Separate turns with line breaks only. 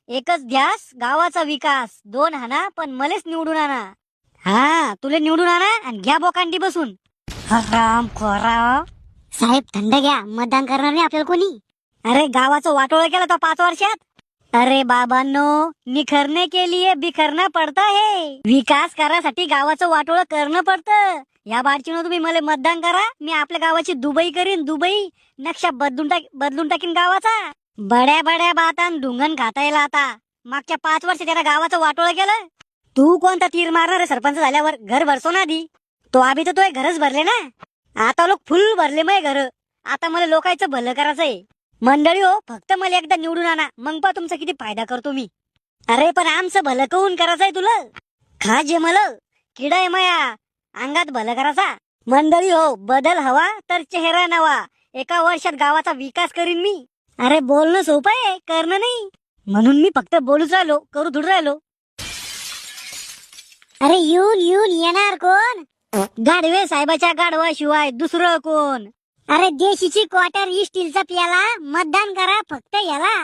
एकच ध्यास गावाचा विकास, 2 हाना पण मलेच निवडून आणा. हा तुले निवडून आणा आणि घ्या बोकांडी बसून. हराम खोरा. साहेब थंड घ्या, मतदान करणार नाही आपल्याला कोणी. अरे गावाचं वाटोळं केलं तो 5 वर्षात. अरे बाबांनो, निखरने के लिए बिखरना पडता है. विकास करासाठी गावाचं वाटोळं करणं पडतं. या बारचीनं तुम्ही मला मतदान करा, मी आपल्या गावाची दुबई करीन. दुबई नक्षा बदलून टाकीन गावाचा. बड्या बड्या बातान ढुंगण खाता येईल आता. मागच्या 5 वर्ष त्याला गावाचं वाटोळं केलं. तू कोणता तीर मारणार आहे सरपंच झाल्यावर? घर भरसो ना आधी. तो आधी तर तो घरच भरले ना. आता लोक फुल भरले मग घर. आता मला लोकांचं भलं करायचंय. मंडळी हो, फक्त मला एकदा निवडून आणा, मग पा तुमचा किती फायदा करतो मी. अरे पण आमचं भलं करून करायचंय तुला. खा जे मला किडा आहे माया अंगात भलं करायचा. मंडळी हो, बदल हवा तर चेहरा नवा. एका वर्षात गावाचा विकास करीन मी. अरे बोलणं सोपं आहे, करणं नाही. म्हणून मी फक्त बोलूच राहिलो, करू थोडं राहिलो. अरे येऊन येऊन येणार कोण? गाढवे साहेबाच्या गाढवाशिवाय दुसरं कोण? अरे देशीची क्वार्टर स्टीलचा प्याला, मतदान करा फक्त याला.